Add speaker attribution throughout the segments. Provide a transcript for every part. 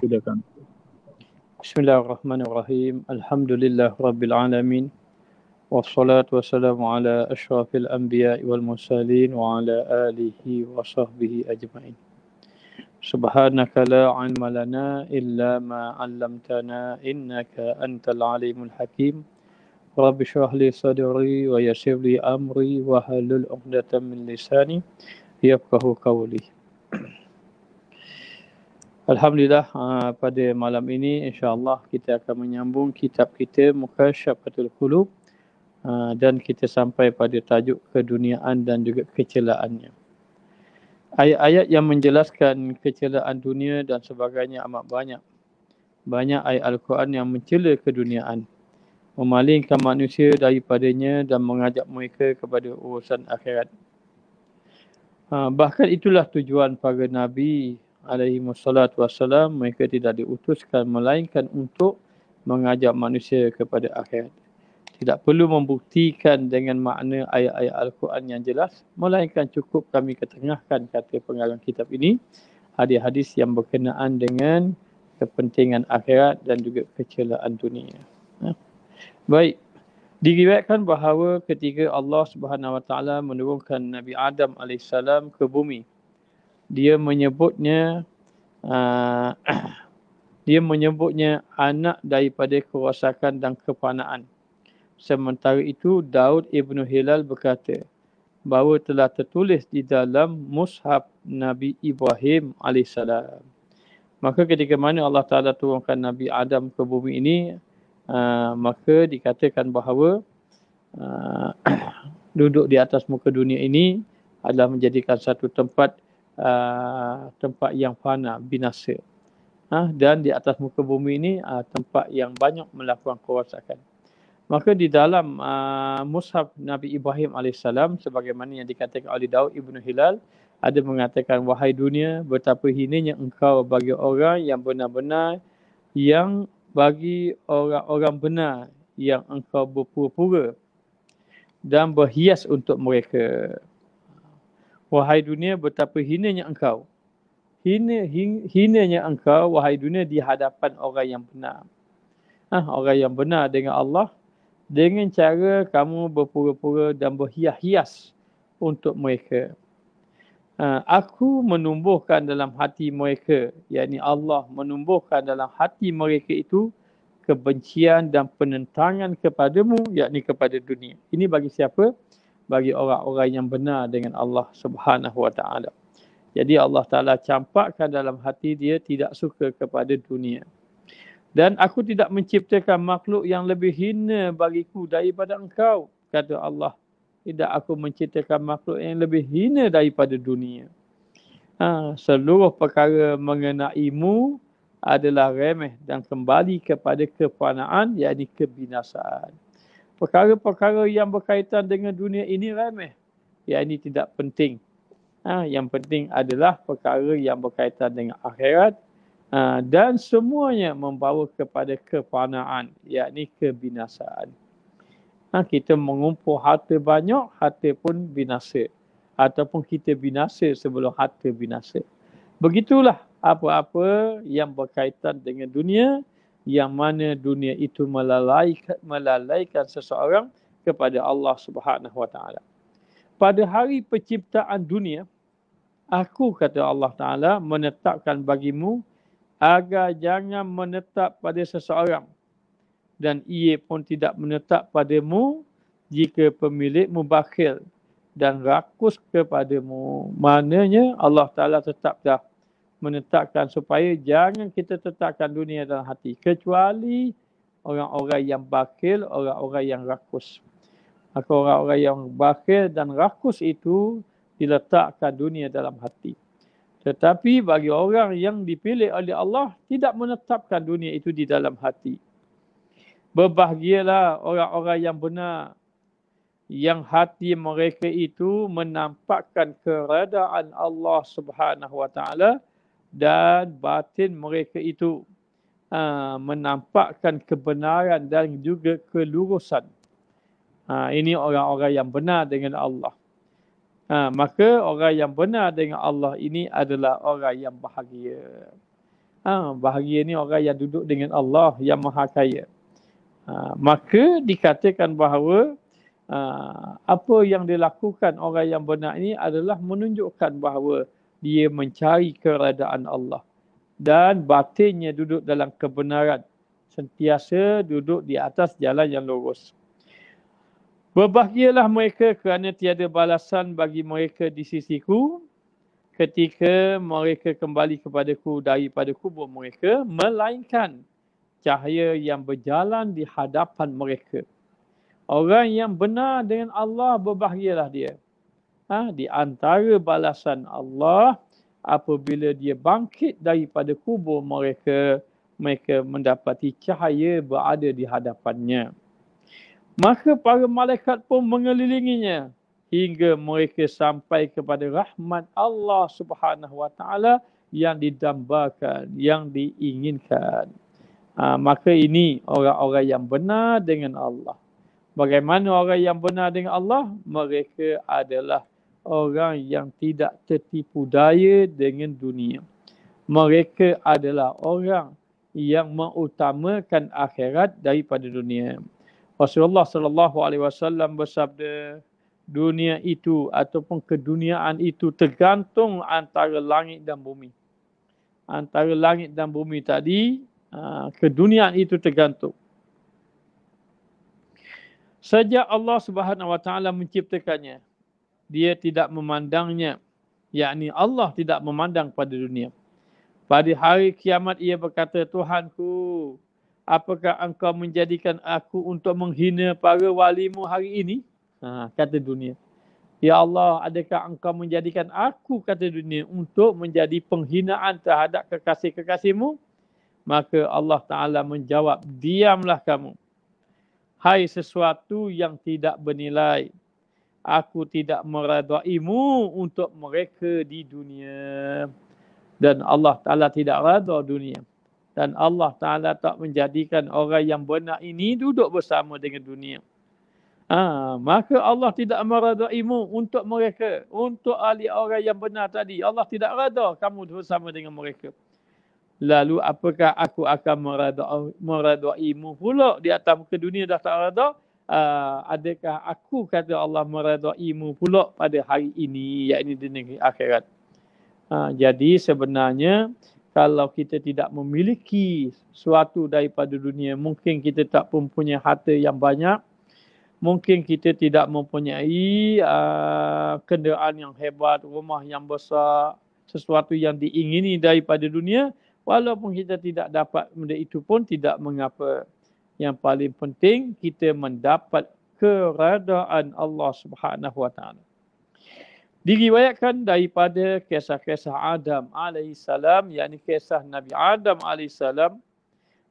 Speaker 1: Silakan.
Speaker 2: Bismillahirrahmanirrahim. Alhamdulillah Rabbil Alamin. Wassalatu wassalamu ala ashrafil anbiya wal mursalin wa ala alihi wa sahbihi ajma'in. Subhanaka la ilma lana illa ma 'allamtana innaka antal alimul hakim. Rabbi shrah li sadri wa yassir li amri wa halul 'uqdatam min lisani yafqahu qawli. Alhamdulillah, pada malam ini insya-Allah kita akan menyambung kitab kita Mukasyafatul Qulub, dan kita sampai pada tajuk keduniaan dan juga kecelaannya. Ayat-ayat yang menjelaskan kecelaan dunia dan sebagainya amat banyak. Banyak ayat Al-Quran yang mencela keduniaan, memalingkan manusia daripadanya dan mengajak mereka kepada urusan akhirat. Bahkan itulah tujuan para Nabi alaihi wassalatu wassalam, mereka tidak diutuskan melainkan untuk mengajak manusia kepada akhirat. Tidak perlu membuktikan dengan makna ayat-ayat Al-Quran yang jelas, melainkan cukup kami ketengahkan, kata pengarang kitab ini, hadis-hadis yang berkenaan dengan kepentingan akhirat dan juga kecelaan dunia. Baik, diriwayatkan bahawa ketika Allah Subhanahu Wa Taala menurunkan Nabi Adam alaihissalam ke bumi, dia menyebutnya anak daripada kerosakan dan kefanaan. Sementara itu Daud Ibn Hilal berkata bahawa telah tertulis di dalam mushaf Nabi Ibrahim alaihissalam. Maka ketika mana Allah Ta'ala turunkan Nabi Adam ke bumi ini, maka dikatakan bahawa duduk di atas muka dunia ini adalah menjadikan satu tempat yang fana, binasa. Dan di atas muka bumi ini tempat yang banyak melakukan kerosakan. Maka di dalam mushaf Nabi Ibrahim AS, sebagaimana yang dikatakan oleh Daud Ibn Hilal, ada mengatakan, wahai dunia, betapa hinanya engkau bagi orang yang benar-benar, yang bagi orang-orang benar yang engkau berpura-pura dan berhias untuk mereka. Wahai dunia, betapa hinanya engkau. Hinanya engkau, wahai dunia, di hadapan orang yang benar. Orang yang benar dengan Allah, dengan cara kamu berpura-pura dan berhias-hias untuk mereka. Aku menumbuhkan dalam hati mereka, yakni Allah menumbuhkan dalam hati mereka itu kebencian dan penentangan kepadamu, yakni kepada dunia. Ini bagi siapa? Bagi orang-orang yang benar dengan Allah Subhanahu Wa Taala. Jadi Allah Ta'ala campakkan dalam hati dia tidak suka kepada dunia. Dan aku tidak menciptakan makhluk yang lebih hina bagiku daripada engkau, kata Allah. Tidak aku menciptakan makhluk yang lebih hina daripada dunia. Seluruh perkara mengenaimu adalah remeh dan kembali kepada kefanaan, yakni kebinasaan. Perkara-perkara yang berkaitan dengan dunia ini remeh, yakni tidak penting. Yang penting adalah perkara yang berkaitan dengan akhirat, dan semuanya membawa kepada kefanaan, yakni kebinasaan. Kita mengumpul harta banyak, harta pun binasa. Ataupun kita binasa sebelum harta binasa. Begitulah apa-apa yang berkaitan dengan dunia, yang mana dunia itu melalaikan seseorang kepada Allah Subhanahu Wa Taala. Pada hari penciptaan dunia, aku, kata Allah Ta'ala, menetapkan bagimu agar jangan menetap pada seseorang, dan ia pun tidak menetap padamu jika pemilikmu bakhil dan rakus kepadamu. Maknanya Allah Ta'ala tetap dah menetapkan supaya jangan kita tetapkan dunia dalam hati, kecuali orang-orang yang bakhil, orang-orang yang rakus. Maka orang-orang yang bakhil dan rakus itu diletakkan dunia dalam hati. Tetapi bagi orang yang dipilih oleh Allah, tidak menetapkan dunia itu di dalam hati. Berbahagialah orang-orang yang benar, yang hati mereka itu menampakkan keredaan Allah Subhanahu Wa Taala, dan batin mereka itu menampakkan kebenaran dan juga kelurusan. Ini orang-orang yang benar dengan Allah. Maka orang yang benar dengan Allah ini adalah orang yang bahagia. Bahagia ni orang yang duduk dengan Allah yang Maha Kaya. Maka dikatakan bahawa apa yang dilakukan orang yang benar ini adalah menunjukkan bahawa dia mencari keredaan Allah dan batinnya duduk dalam kebenaran, sentiasa duduk di atas jalan yang lurus. Berbahagialah mereka kerana tiada balasan bagi mereka di sisiku ketika mereka kembali kepadaku daripada kubur mereka, melainkan cahaya yang berjalan di hadapan mereka. Orang yang benar dengan Allah, berbahagialah dia. Di antara balasan Allah, apabila dia bangkit daripada kubur mereka, mereka mendapati cahaya berada di hadapannya. Maka para malaikat pun mengelilinginya hingga mereka sampai kepada rahmat Allah Subhanahu Wa Taala yang didambakan, yang diinginkan. Maka ini orang-orang yang benar dengan Allah. Bagaimana orang yang benar dengan Allah? Mereka adalah orang yang tidak tertipu daya dengan dunia. Mereka adalah orang yang mengutamakan akhirat daripada dunia. Rasulullah sallallahu alaihi wasallam bersabda, dunia itu ataupun keduniaan itu tergantung antara langit dan bumi. Antara langit dan bumi tadi, keduniaan itu tergantung. Sejak Allah Subhanahu Wa Taala menciptakannya, dia tidak memandangnya, yakni Allah tidak memandang pada dunia. Pada hari kiamat ia berkata, Tuhanku, apakah engkau menjadikan aku untuk menghina para walimu hari ini? Kata dunia. Ya Allah, adakah engkau menjadikan aku, kata dunia, untuk menjadi penghinaan terhadap kekasih-kekasihmu? Maka Allah Ta'ala menjawab, diamlah kamu. Hai sesuatu yang tidak bernilai. Aku tidak meredaimu untuk mereka di dunia. Dan Allah Ta'ala tidak redha dunia. Dan Allah Ta'ala tak menjadikan orang yang benar ini duduk bersama dengan dunia. Maka Allah tidak meredaimu untuk mereka. Untuk ahli orang yang benar tadi. Allah tidak redha kamu bersama dengan mereka. Lalu apakah aku akan meredaimu pula di atas muka dunia dah tak redha? Adakah aku, kata Allah, meredaimu pula pada hari ini, yakni di negeri akhirat. Jadi sebenarnya kalau kita tidak memiliki sesuatu daripada dunia, mungkin kita tak mempunyai harta yang banyak, mungkin kita tidak mempunyai kenderaan yang hebat, rumah yang besar, sesuatu yang diingini daripada dunia, walaupun kita tidak dapat benda itu pun tidak mengapa. Yang paling penting kita mendapat keredaan Allah Subhanahu Wa Taala. Diriwayatkan daripada kisah-kisah Adam alaihissalam, yakni kisah Nabi Adam alaihissalam,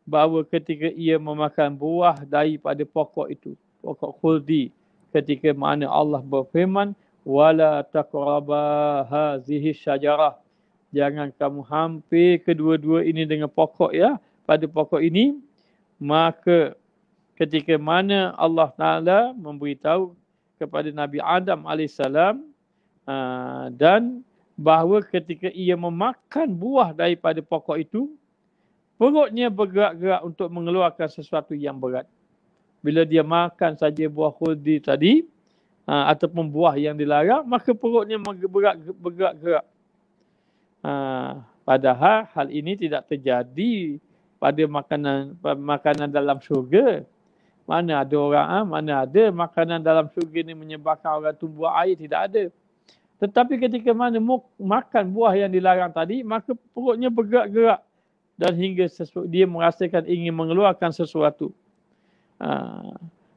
Speaker 2: bahawa ketika ia memakan buah daripada pokok itu, pokok khuldi, ketika mana Allah berfirman, wala taqraba hazihi syajarah, jangan kamu hampir kedua-dua ini dengan pokok, ya, pada pokok ini. Maka ketika mana Allah Ta'ala memberitahu kepada Nabi Adam AS dan bahawa ketika ia memakan buah daripada pokok itu, perutnya bergerak-gerak untuk mengeluarkan sesuatu yang berat. Bila dia makan saja buah khuldi tadi, ataupun buah yang dilarang, maka perutnya bergerak-gerak. Padahal hal ini tidak terjadi pada makanan dalam syurga. Mana ada orang, mana ada makanan dalam syurga ni menyebabkan orang tu buang air, tidak ada. Tetapi ketika mana makan buah yang dilarang tadi, maka perutnya bergerak-gerak dan hingga dia merasakan ingin mengeluarkan sesuatu.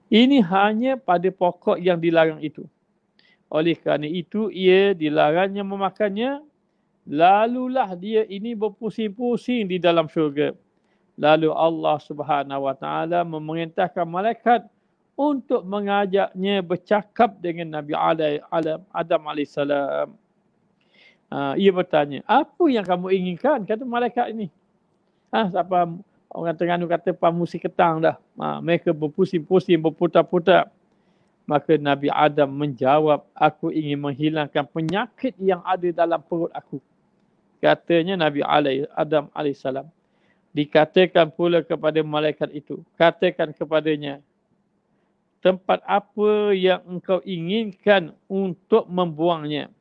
Speaker 2: Ini hanya pada pokok yang dilarang itu. Oleh kerana itu, ia dilarangnya memakannya, lalulah dia ini berpusing-pusing di dalam syurga. Lalu Allah Subhanahu Wa Taala memerintahkan malaikat untuk mengajaknya bercakap dengan Nabi Adam AS. Ia bertanya, apa yang kamu inginkan? Kata malaikat ini. Siapa orang Terengganu kata pamusi ketang dah. Mereka berpusing-pusing, berputar-putar. Maka Nabi Adam menjawab, aku ingin menghilangkan penyakit yang ada dalam perut aku. katanya Nabi Adam alaihissalam. Dikatakan pula kepada malaikat itu, katakan kepadanya, tempat apa yang engkau inginkan untuk membuangnya?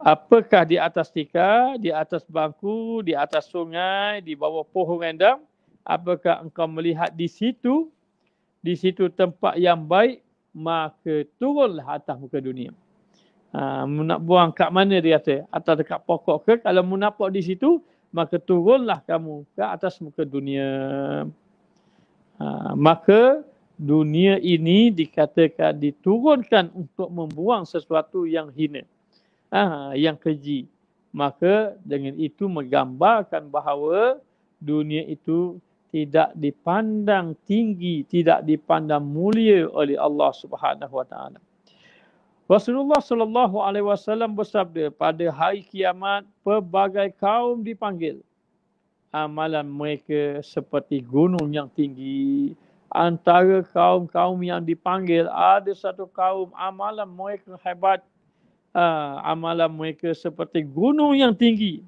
Speaker 2: Apakah di atas tikar, di atas bangku, di atas sungai, di bawah pohon rindang? Apakah engkau melihat di situ tempat yang baik, maka turunlah atas muka dunia. Nak buang kat mana dia kata? Atas dekat pokok ke? Kalau mu nampak di situ, maka turunlah kamu ke atas muka dunia. Maka dunia ini dikatakan diturunkan untuk membuang sesuatu yang hina, yang keji. Maka dengan itu menggambarkan bahawa dunia itu tidak dipandang tinggi, tidak dipandang mulia oleh Allah Subhanahu Wa Taala. Rasulullah sallallahu alaihi wasallam bersabda, pada hari kiamat pelbagai kaum dipanggil. Amalan mereka seperti gunung yang tinggi. Antara kaum-kaum yang dipanggil, ada satu kaum amalan mereka hebat. Amalan mereka seperti gunung yang tinggi.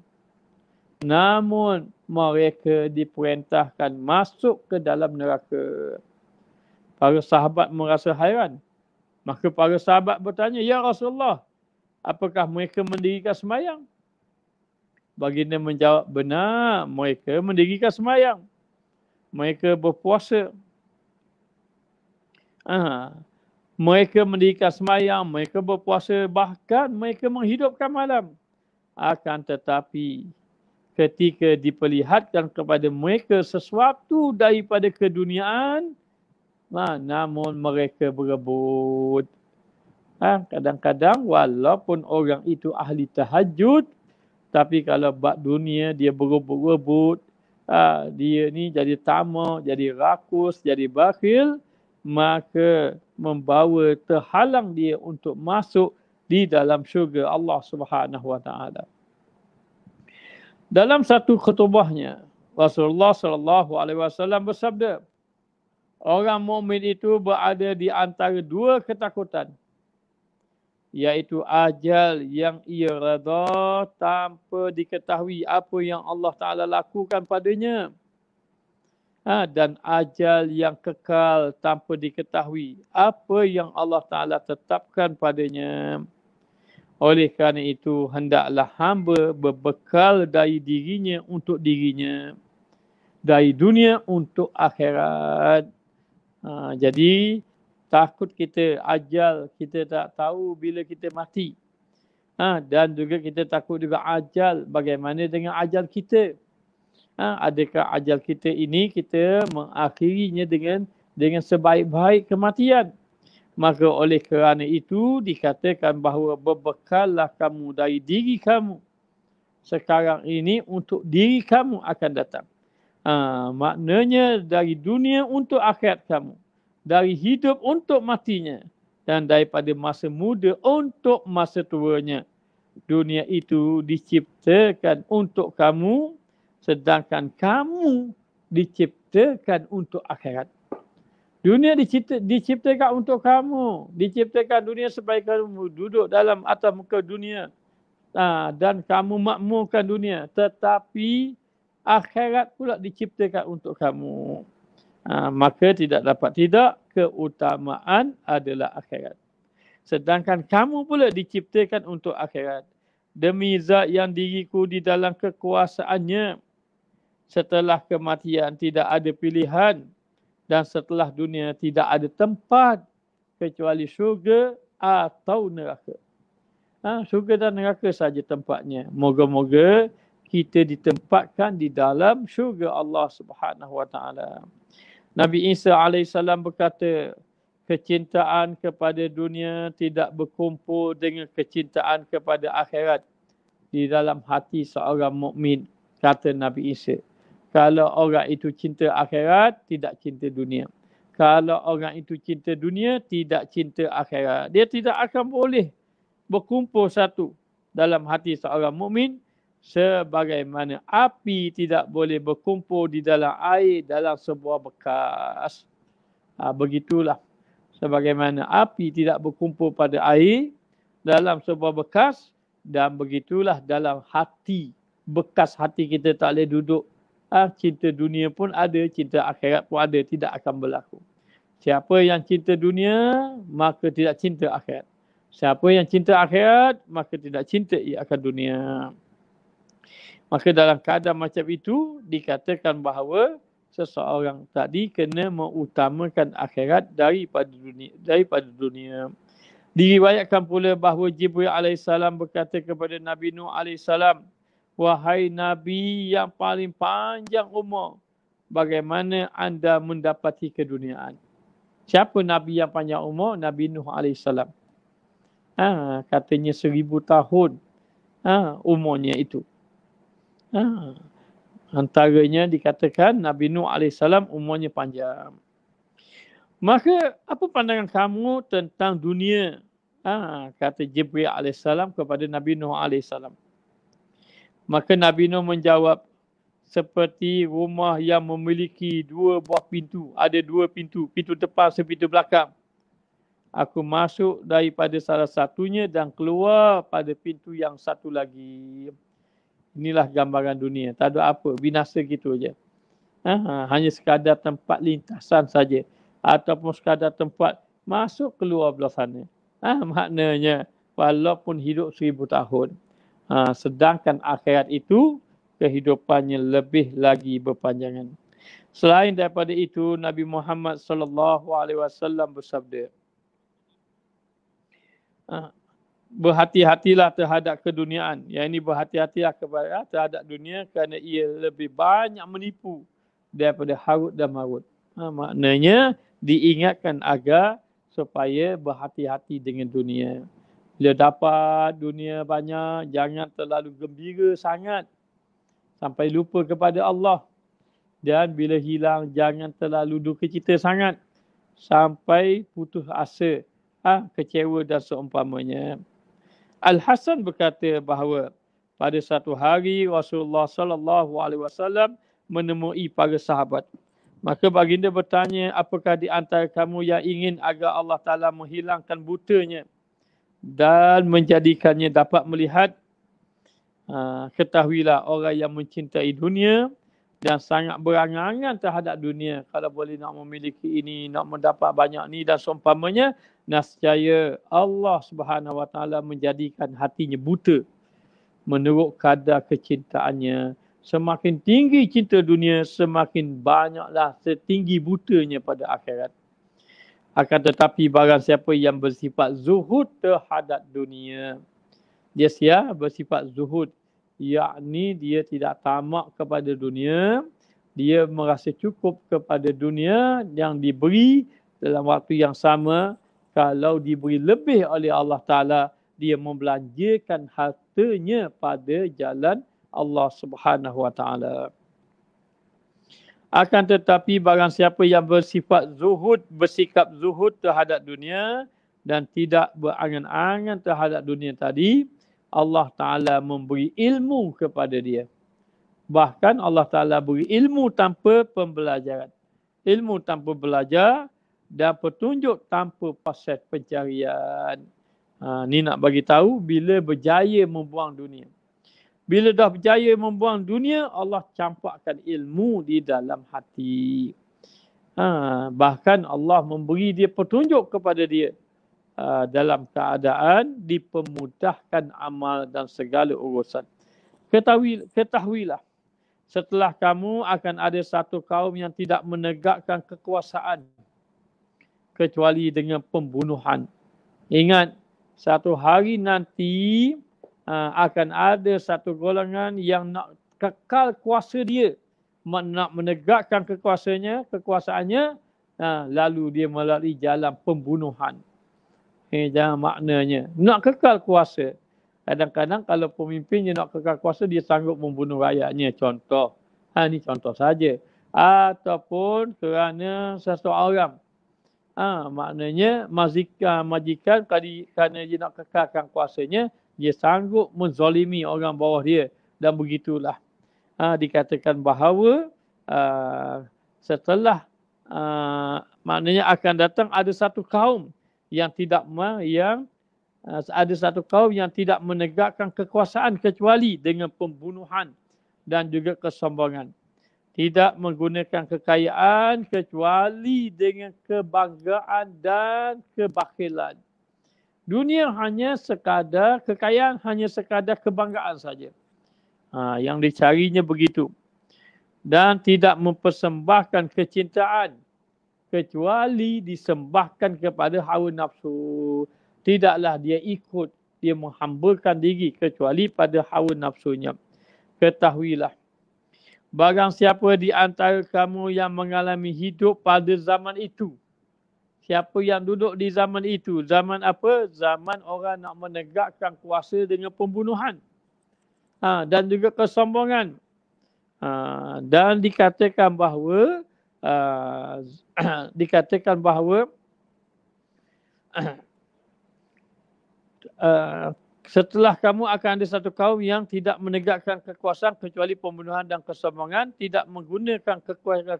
Speaker 2: Namun mereka diperintahkan masuk ke dalam neraka. Para sahabat merasa hairan. Maka para sahabat bertanya, ya Rasulullah, apakah mereka mendirikan sembahyang? Baginda menjawab, benar, mereka mendirikan sembahyang. Mereka berpuasa. Mereka mendirikan sembahyang, mereka berpuasa, bahkan mereka menghidupkan malam. Akan tetapi, ketika diperlihatkan kepada mereka sesuatu daripada keduniaan, namun mereka berebut. Kadang-kadang walaupun orang itu ahli tahajud, tapi kalau bab dunia dia berebut-rebut, dia ni jadi tamak, jadi rakus, jadi bakhil, maka membawa terhalang dia untuk masuk di dalam syurga Allah Subhanahu Wa Taala. Dalam satu khutbahnya, Rasulullah sallallahu alaihi wasallam bersabda, orang mukmin itu berada di antara dua ketakutan, iaitu ajal yang ia redha tanpa diketahui apa yang Allah Ta'ala lakukan padanya, dan ajal yang kekal tanpa diketahui apa yang Allah Ta'ala tetapkan padanya. Oleh kerana itu, hendaklah hamba berbekal dari dirinya untuk dirinya, dari dunia untuk akhirat. Jadi takut kita ajal, kita tak tahu bila kita mati. Dan juga kita takut juga ajal, bagaimana dengan ajal kita? Adakah ajal kita ini kita mengakhirinya dengan sebaik-baik kematian? Maka oleh kerana itu dikatakan bahawa berbekallah kamu dari diri kamu sekarang ini untuk diri kamu akan datang. Maknanya dari dunia untuk akhirat kamu, dari hidup untuk matinya, dan daripada masa muda untuk masa tuanya. Dunia itu diciptakan untuk kamu, sedangkan kamu diciptakan untuk akhirat. Dunia diciptakan untuk kamu, diciptakan dunia supaya kamu duduk dalam atas muka dunia, dan kamu makmurkan dunia. Tetapi akhirat pula diciptakan untuk kamu. Maka tidak dapat tidak, keutamaan adalah akhirat. Sedangkan kamu pula diciptakan untuk akhirat. Demi zat yang diriku di dalam kekuasaannya, setelah kematian tidak ada pilihan, dan setelah dunia tidak ada tempat kecuali syurga atau neraka. Syurga dan neraka saja tempatnya. Moga-moga kita ditempatkan di dalam syurga Allah Subhanahu Wa Taala. Nabi Isa alaihissalam berkata, kecintaan kepada dunia tidak berkumpul dengan kecintaan kepada akhirat di dalam hati seorang mukmin, kata Nabi Isa. Kalau orang itu cinta akhirat, tidak cinta dunia. Kalau orang itu cinta dunia, tidak cinta akhirat. Dia tidak akan boleh berkumpul satu dalam hati seorang mukmin, sebagaimana api tidak boleh berkumpul di dalam air dalam sebuah bekas. Begitulah. Sebagaimana api tidak berkumpul pada air dalam sebuah bekas, Dan begitulah dalam hati, bekas hati kita tak boleh duduk. Cinta dunia pun ada, cinta akhirat pun ada, tidak akan berlaku. Siapa yang cinta dunia, maka tidak cinta akhirat. Siapa yang cinta akhirat, maka tidak cinta ia akan dunia. Maka dalam keadaan macam itu, dikatakan bahawa seseorang tadi kena mengutamakan akhirat daripada dunia. Diriwayatkan pula bahawa Jibril AS berkata kepada Nabi Nuh AS, wahai Nabi yang paling panjang umur, bagaimana anda mendapati keduniaan? Siapa Nabi yang panjang umur? Nabi Nuh AS. Katanya 1000 tahun umurnya itu. Antaranya dikatakan Nabi Nuh AS umurnya panjang. Maka apa pandangan kamu tentang dunia? Kata Jibril AS kepada Nabi Nuh AS. Maka Nabi Nuh menjawab, seperti rumah yang memiliki 2 buah pintu. Ada 2 pintu, pintu depan, pintu belakang. Aku masuk daripada salah satunya dan keluar pada pintu yang satu lagi. Inilah gambaran dunia. Tak ada apa, binasa gitu aja. Hanya sekadar tempat lintasan saja. Ataupun sekadar tempat masuk keluar belah sana. Maknanya walaupun hidup 1000 tahun. Sedangkan akhirat itu kehidupannya lebih lagi berpanjangan. Selain daripada itu, Nabi Muhammad SAW bersabda, berhati-hatilah terhadap keduniaan. Yang ini berhati-hatilah terhadap dunia kerana ia lebih banyak menipu daripada Harut dan Marut. Maknanya diingatkan agar supaya berhati-hati dengan dunia. Bila dapat dunia banyak, jangan terlalu gembira sangat sampai lupa kepada Allah. Dan bila hilang, jangan terlalu duka cita sangat sampai putus asa, kecewa dan seumpamanya. Al-Hasan berkata bahawa pada satu hari Rasulullah SAW menemui para sahabat. Maka baginda bertanya, apakah di antara kamu yang ingin agar Allah Ta'ala menghilangkan butanya dan menjadikannya dapat melihat? Ketahuilah orang yang mencintai dunia dan sangat berangan-angan terhadap dunia, kalau boleh nak memiliki ini, nak mendapat banyak ni dan seumpamanya, nescaya Allah Subhanahu Wa Taala menjadikan hatinya buta menurut kadar kecintaannya. Semakin tinggi cinta dunia, semakin banyaklah setinggi butanya pada akhirat. Akan tetapi barang siapa yang bersifat zuhud terhadap dunia, dia bersifat zuhud, yakni dia tidak tamak kepada dunia, dia merasa cukup kepada dunia yang diberi dalam waktu yang sama. Kalau diberi lebih oleh Allah Ta'ala, dia membelanjakan hartanya pada jalan Allah Subhanahu Wa Ta'ala. Akan tetapi barang siapa yang bersifat zuhud, bersikap zuhud terhadap dunia dan tidak berangan-angan terhadap dunia tadi, Allah Ta'ala memberi ilmu kepada dia. Bahkan Allah Ta'ala beri ilmu tanpa pembelajaran. Ilmu tanpa belajar dan petunjuk tanpa proses pencarian. Ni nak bagi tahu bila berjaya membuang dunia. Bila dah berjaya membuang dunia, Allah campakkan ilmu di dalam hati. Bahkan Allah memberi dia petunjuk kepada dia. Dalam keadaan dipermudahkan amal dan segala urusan. Ketahuilah, setelah kamu akan ada satu kaum yang tidak menegakkan kekuasaan kecuali dengan pembunuhan. Ingat, satu hari nanti akan ada satu golongan yang nak kekal kuasa dia, nak menegakkan kekuasaannya, lalu dia melalui jalan pembunuhan. Jangan maknanya nak kekal kuasa. Kadang-kadang kalau pemimpinnya nak kekal kuasa, dia sanggup membunuh rakyatnya. Contoh, ni contoh saja. Ataupun kerana seseorang, maknanya majikan kerana dia nak kekalkan kuasanya, dia sanggup menzalimi orang bawah dia. Dan begitulah. Dikatakan bahawa setelah maknanya akan datang ada satu kaum yang Ada satu kaum yang tidak menegakkan kekuasaan kecuali dengan pembunuhan dan juga kesombongan. Tidak menggunakan kekayaan kecuali dengan kebanggaan dan kebakhilan. Dunia hanya sekadar, kekayaan hanya sekadar kebanggaan saja. Yang dicarinya begitu. Dan tidak mempersembahkan kecintaan kecuali disembahkan kepada hawa nafsu. Tidaklah dia ikut, dia menghambakan diri kecuali pada hawa nafsunya. Ketahuilah, barang siapa di antara kamu yang mengalami hidup pada zaman itu, siapa yang duduk di zaman itu? Zaman apa? Zaman orang nak menegakkan kuasa dengan pembunuhan. Dan juga kesombongan. Dan dikatakan bahawa setelah kamu akan ada satu kaum yang tidak menegakkan kekuasaan kecuali pembunuhan dan kesombongan, tidak menggunakan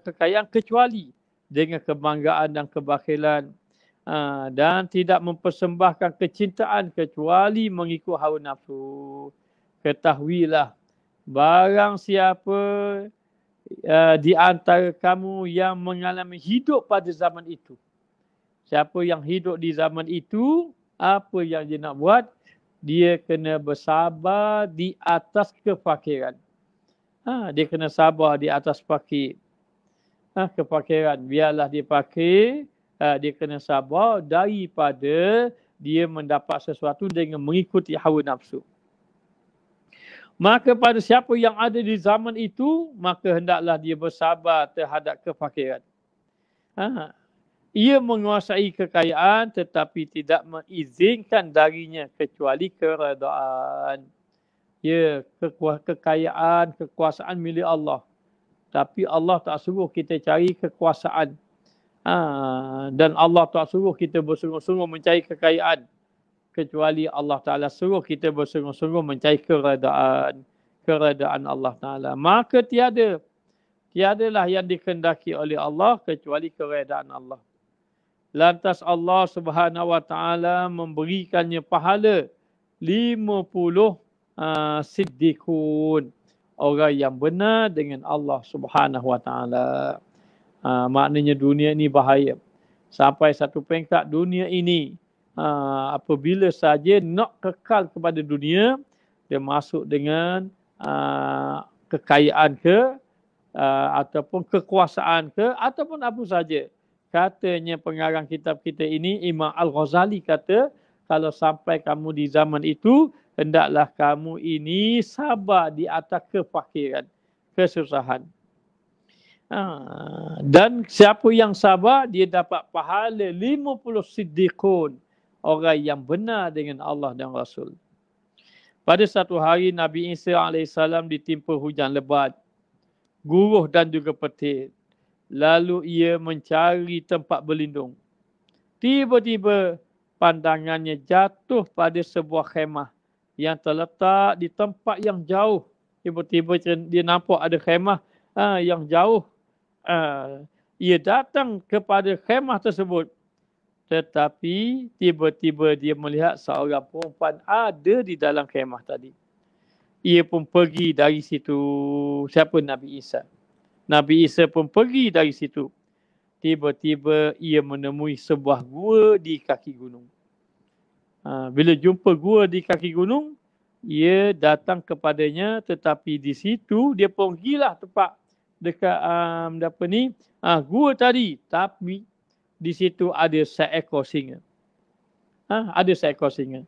Speaker 2: kekayaan kecuali dengan kebanggaan dan kebakhilan, dan tidak mempersembahkan kecintaan kecuali mengikut hawa nafsu. Ketahuilah, barang siapa di antara kamu yang mengalami hidup pada zaman itu, siapa yang hidup di zaman itu, apa yang dia nak buat? Dia kena bersabar di atas kefakiran. Dia kena sabar di atas fakir. Kefakiran. Biarlah dia fakir, dia kena sabar daripada dia mendapat sesuatu dengan mengikuti hawa nafsu. Maka pada siapa yang ada di zaman itu, maka hendaklah dia bersabar terhadap kefakiran. Ia menguasai kekayaan tetapi tidak mengizinkan darinya kecuali keredaan. Ya, kekayaan, kekuasaan milik Allah. Tapi Allah tak suruh kita cari kekuasaan. Dan Allah tak suruh kita bersungguh-sungguh mencari kekayaan. Kecuali Allah Ta'ala suruh kita bersungguh-sungguh mencari keredaan Allah Ta'ala. Maka tiadalah yang dikehendaki oleh Allah kecuali keredaan Allah. Lantas Allah Subhanahu Wa Ta'ala memberikannya pahala 50 siddiqun, orang yang benar dengan Allah Subhanahu Wa Ta'ala. Maknanya dunia ini bahaya. Sampai satu peringkat dunia ini, apabila saja nak kekal kepada dunia, dia masuk dengan kekayaan ke, ataupun kekuasaan ke, ataupun apa saja. Katanya pengarang kitab kita ini, Imam Al-Ghazali kata, kalau sampai kamu di zaman itu, hendaklah kamu ini sabar di atas kefakiran, kesusahan. Dan siapa yang sabar, dia dapat pahala 50 siddiqun, orang yang benar dengan Allah dan Rasul. Pada satu hari, Nabi Isa AS ditimpa hujan lebat, guruh dan juga petir. Lalu ia mencari tempat berlindung. Tiba-tiba pandangannya jatuh pada sebuah khemah yang terletak di tempat yang jauh. Tiba-tiba dia nampak ada khemah yang jauh. Ia datang kepada khemah tersebut. Tetapi tiba-tiba dia melihat seorang perempuan ada di dalam khemah tadi. Ia pun pergi dari situ. Siapa? Nabi Isa. Nabi Isa pun pergi dari situ. Tiba-tiba ia menemui sebuah gua di kaki gunung. Bila jumpa gua di kaki gunung, ia datang kepadanya, tetapi di situ dia pergilah tempat dekat gua tadi, tapi di situ ada seekor singa. Ada seekor singa.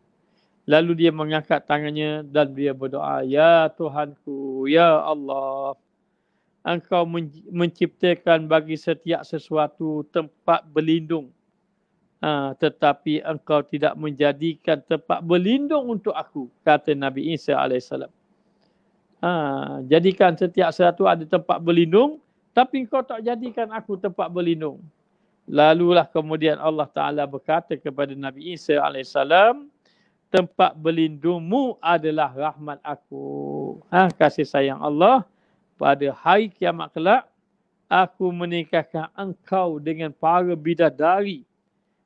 Speaker 2: Lalu dia mengangkat tangannya dan dia berdoa, ya Tuhanku, ya Allah, Engkau menciptakan bagi setiap sesuatu tempat berlindung. Tetapi engkau tidak menjadikan tempat berlindung untuk aku, kata Nabi Isa AS. Jadikan setiap sesuatu ada tempat berlindung, tapi engkau tak jadikan aku tempat berlindung. Lalulah kemudian Allah Ta'ala berkata kepada Nabi Isa AS, tempat berlindungmu adalah rahmat aku. Kasih sayang Allah. Pada hari kiamat kelak, aku menikahkan engkau dengan para bidadari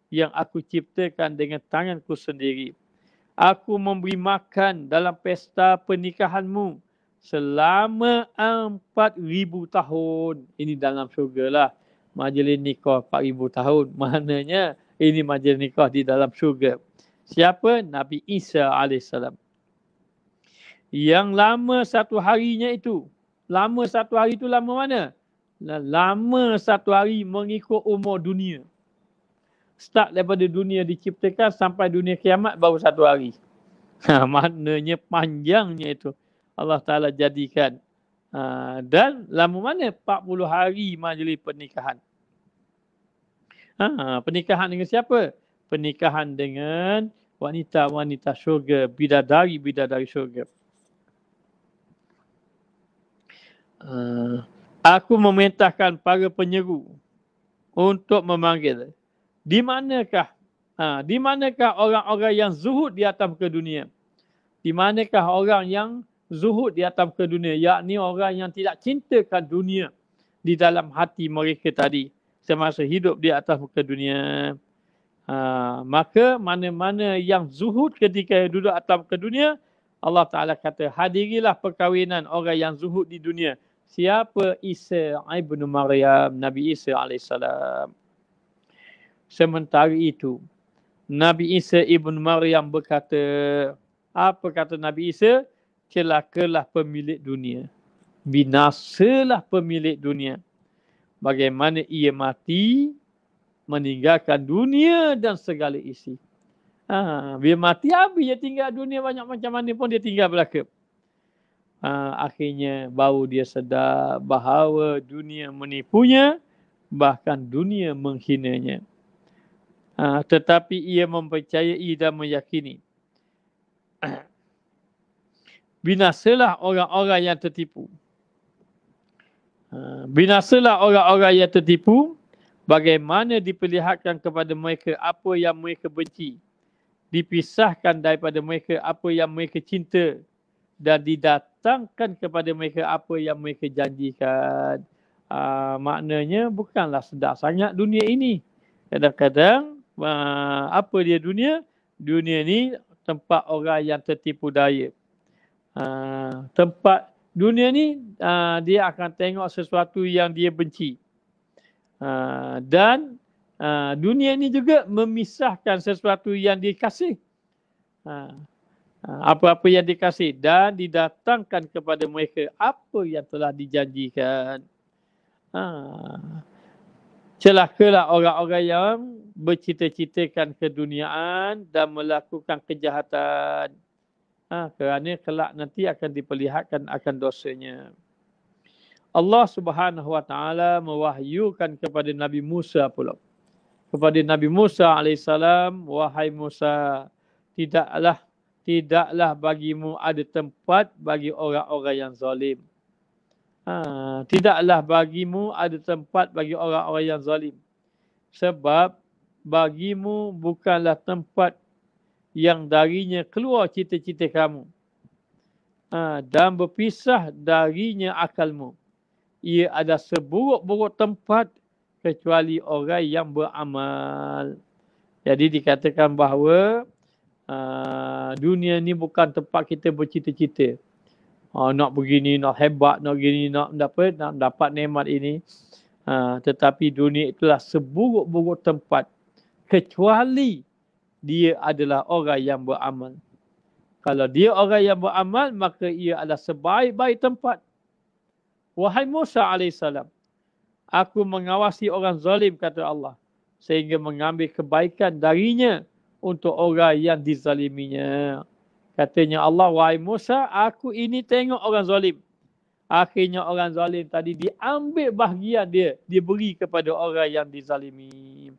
Speaker 2: yang aku ciptakan dengan tanganku sendiri. Aku memberi makan dalam pesta pernikahanmu selama 4,000 tahun. Ini dalam syurga lah. Majlis nikah 4,000 tahun. Maknanya ini majlis nikah di dalam syurga. Siapa? Nabi Isa AS. Yang lama satu harinya itu. Lama satu hari itu lama mana? Lama satu hari mengikut umur dunia. Start daripada dunia diciptakan sampai dunia kiamat baru satu hari. Maknanya panjangnya itu Allah Ta'ala jadikan. Dan lama mana? 40 hari majlis pernikahan. Pernikahan dengan siapa? Pernikahan dengan wanita-wanita syurga, bidadari-bidadari syurga. Aku memerintahkan para penyeru untuk memanggil. Di manakah orang-orang yang zuhud di atas muka dunia? Di manakah orang yang zuhud di atas muka dunia? Yakni orang yang tidak cintakan dunia di dalam hati mereka tadi semasa hidup di atas muka dunia. Maka mana-mana yang zuhud ketika duduk atas muka dunia, Allah Ta'ala kata, hadirilah perkahwinan orang yang zuhud di dunia. Siapa? Isa ibn Maryam, Nabi Isa AS. Sementara itu, Nabi Isa ibn Maryam berkata, apa kata Nabi Isa? Celakalah pemilik dunia. Binasalah pemilik dunia. Bagaimana ia mati, meninggalkan dunia dan segala isi. Dia mati, habis dia tinggal dunia banyak macam mana pun dia tinggal belaka. Akhirnya baru dia sedar bahawa dunia menipunya, bahkan dunia menghinanya. Tetapi ia mempercayai dan meyakini. Binasalah orang-orang yang tertipu. Binasalah orang-orang yang tertipu, bagaimana diperlihatkan kepada mereka apa yang mereka benci. Dipisahkan daripada mereka apa yang mereka cinta. Dan didatangkan kepada mereka apa yang mereka janjikan. Maknanya bukanlah sedap sangat dunia ini. Kadang-kadang apa dia dunia? Dunia ni tempat orang yang tertipu daya. Tempat dunia ni dia akan tengok sesuatu yang dia benci. Dan dunia ni juga memisahkan sesuatu yang dia kasih. Apa-apa yang dikasih dan didatangkan kepada mereka apa yang telah dijanjikan. Celakalah orang-orang yang bercita-citakan keduniaan dan melakukan kejahatan. Kerana kelak nanti akan diperlihatkan akan dosanya. Allah Subhanahu Wa Taala mewahyukan kepada Nabi Musa pula. Kepada Nabi Musa AS, wahai Musa, tidaklah bagimu ada tempat bagi orang-orang yang zalim. Tidaklah bagimu ada tempat bagi orang-orang yang zalim. Sebab bagimu bukanlah tempat yang darinya keluar cita-cita kamu. Dan berpisah darinya akalmu. Ia ada seburuk-buruk tempat kecuali orang yang beramal. Jadi dikatakan bahawa dunia ni bukan tempat kita bercita-cita. Nak begini, nak hebat, nak gini, nak dapat nikmat ini. Tetapi dunia itulah seburuk-buruk tempat kecuali dia adalah orang yang beramal. Kalau dia orang yang beramal, maka ia adalah sebaik-baik tempat. Wahai Musa AS, aku mengawasi orang zalim, kata Allah, sehingga mengambil kebaikan darinya untuk orang yang dizaliminya. Katanya Allah, wahai Musa, aku ini tengok orang zalim. Akhirnya orang zalim tadi diambil bahagian dia, diberi kepada orang yang dizalimi.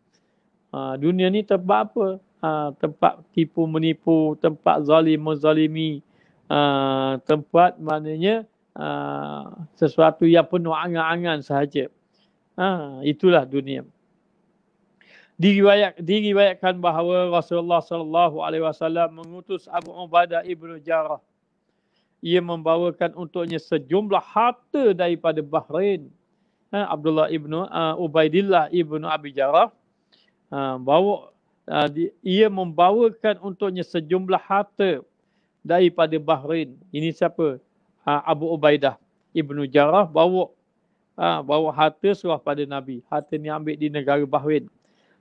Speaker 2: Dunia ni tempat apa? Tempat tipu menipu, tempat zalim menzalimi, tempat maknanya sesuatu yang penuh angan-angan sahaja. Itulah dunia. Diriwayatkan bahawa Rasulullah SAW mengutus Abu Ubaidah ibnu Jarrah. Ia membawakan untuknya sejumlah harta daripada Bahrain. Abdullah ibnu Ubaidillah ibnu Abi Jarrah bawa ia membawakan untuknya sejumlah harta daripada Bahrain. Ini siapa? Abu Ubaidah Ibnu Jarrah bawa harta serah pada Nabi. Harta ni ambil di negara Bahrain.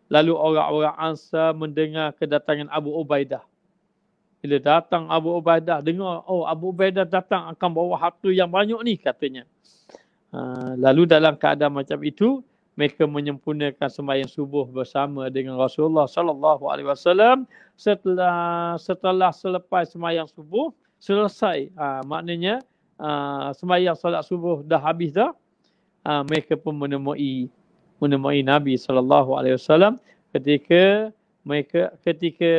Speaker 2: Lalu orang-orang Ansar mendengar kedatangan Abu Ubaidah. Bila datang Abu Ubaidah, dengar, oh Abu Ubaidah datang akan bawa harta yang banyak ni katanya. Lalu dalam keadaan macam itu, mereka menyempurnakan sembahyang subuh bersama dengan Rasulullah sallallahu alaihi wasallam. Setelah selepas sembahyang subuh selesai, maknanya sembahyang solat subuh dah habis dah, mereka pun menemui Nabi sallallahu alaihi wasallam. Ketika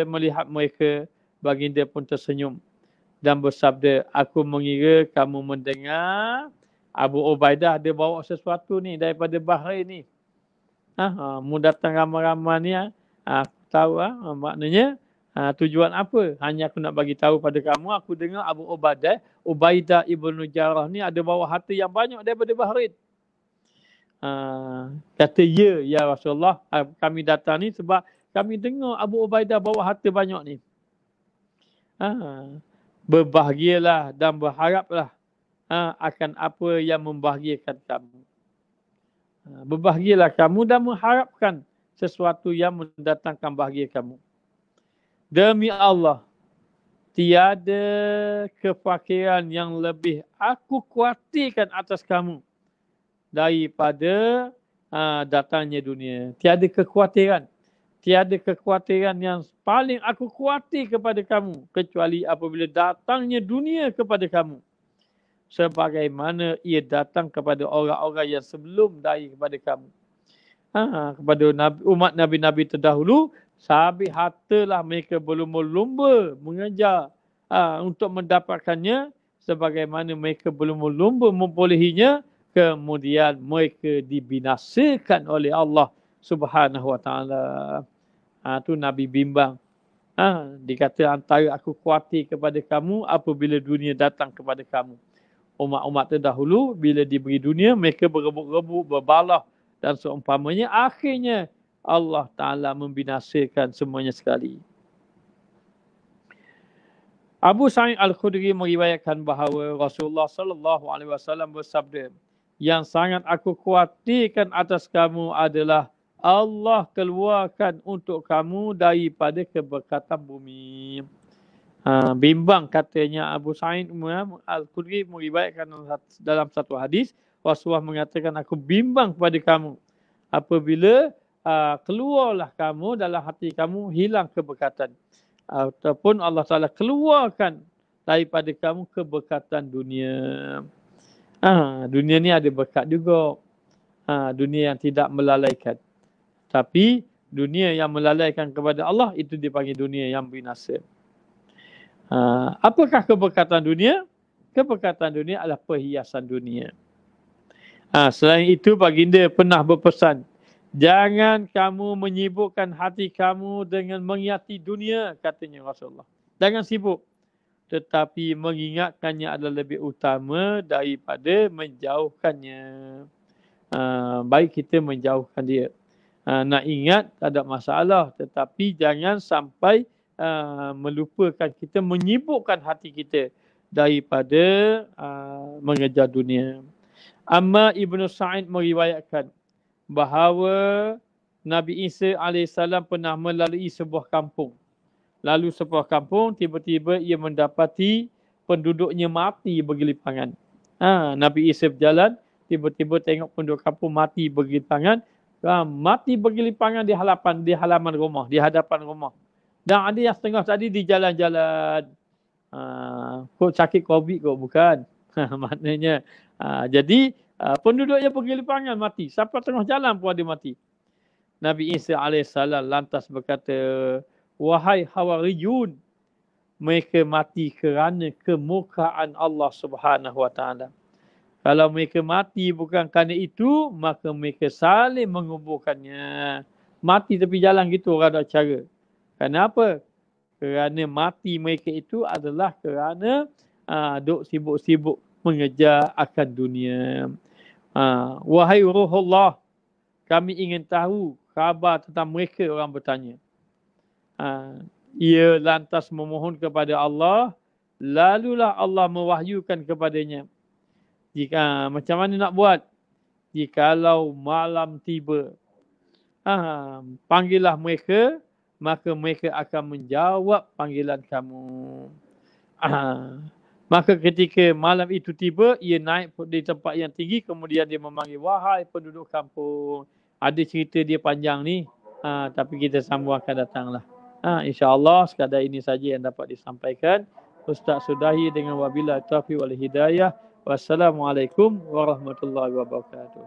Speaker 2: melihat mereka, baginda pun tersenyum dan bersabda, aku mengira kamu mendengar Abu Ubaidah ada bawa sesuatu ni daripada Bahrain ni. Mu datang ramai-ramai ni, aku tahu maknanya tujuan apa. Hanya aku nak bagi tahu pada kamu, aku dengar Abu Ubaidah Ibnu Jarrah ni ada bawa harta yang banyak daripada Bahrain. Kata ya Rasulullah, kami datang ni sebab kami dengar Abu Ubaidah bawa harta banyak ni. Berbahagialah dan berharaplah akan apa yang membahagiakan kamu. Berbahagialah kamu dan mengharapkan sesuatu yang mendatangkan bahagia kamu. Demi Allah, tiada kefakiran yang lebih aku khawatirkan atas kamu daripada datangnya dunia. Tiada kekhawatiran yang paling aku khawatir kepada kamu kecuali apabila datangnya dunia kepada kamu. Sebagaimana ia datang kepada orang-orang yang sebelum dari kepada kamu. Kepada umat Nabi-Nabi terdahulu, sampai hartalah mereka berlumba-lumba mengejar untuk mendapatkannya, sebagaimana mereka berlumba-lumba memperolehinya, kemudian mereka dibinasakan oleh Allah Subhanahu Wa Taala. Tu Nabi bimbang. Dikata antara aku khawatir kepada kamu apabila dunia datang kepada kamu. Umat-umat terdahulu bila diberi dunia, mereka berebut-rebut, berbalah dan seumpamanya, akhirnya Allah Ta'ala membinasakan semuanya sekali. Abu Sa'id Al-Khudri meriwayatkan bahawa Rasulullah sallallahu alaihi wasallam bersabda, yang sangat aku khawatirkan atas kamu adalah Allah keluarkan untuk kamu daripada keberkatan bumi. Bimbang katanya Abu Sa'id Al-Khudri meriwayatkan dalam satu hadis, Rasulullah mengatakan, aku bimbang kepada kamu apabila keluarlah kamu, dalam hati kamu hilang keberkatan, ataupun Allah Ta'ala keluarkan daripada kamu keberkatan dunia. Dunia ni ada berkat juga. Dunia yang tidak melalaikan. Tapi dunia yang melalaikan kepada Allah, itu dipanggil dunia yang binasa. Apakah keberkatan dunia? Keberkatan dunia adalah perhiasan dunia. Selain itu, baginda pernah berpesan, jangan kamu menyibukkan hati kamu dengan mengingati dunia, katanya Rasulullah. Jangan sibuk. Tetapi mengingatkannya adalah lebih utama daripada menjauhkannya. Baik kita menjauhkan dia. Nak ingat tak ada masalah, tetapi jangan sampai melupakan kita, menyibukkan hati kita daripada mengejar dunia. Amma Ibnu Sa'id meriwayatkan bahawa Nabi Isa AS pernah melalui sebuah kampung. Lalu sebuah kampung, tiba-tiba ia mendapati penduduknya mati bergelipangan. Nabi Isa berjalan, tiba-tiba tengok penduduk kampung mati bergelipangan. Mati bergelipangan di halaman rumah, di hadapan rumah. Dan ada yang setengah tadi di jalan-jalan. Kok sakit COVID kok, bukan? Maknanya, jadi penduduknya bergelipangan mati. Sampai tengah jalan pun ada mati. Nabi Isa AS lantas berkata, wahai Hawariyun, mereka mati kerana kemurkaan Allah Subhanahu Wa Taala. Kalau mereka mati bukan kerana itu, maka mereka saling menguburkannya. Mati tepi jalan gitu orang ada cara. Kenapa? Kerana mati mereka itu adalah kerana duk sibuk-sibuk mengejar akan dunia. Wahai Ruhullah, kami ingin tahu khabar tentang mereka, orang bertanya. Ia lantas memohon kepada Allah, lalulah Allah mewahyukan kepadanya. Macam mana nak buat? Jikalau malam tiba, panggillah mereka, maka mereka akan menjawab panggilan kamu. Maka ketika malam itu tiba, ia naik di tempat yang tinggi, kemudian dia memanggil, wahai penduduk kampung. Ada cerita dia panjang ni, tapi kita sambung akan datanglah. InsyaAllah sekadar ini saja yang dapat disampaikan. Ustaz sudahi dengan wabillahi taufiq wal hidayah. Wassalamualaikum warahmatullahi wabarakatuh.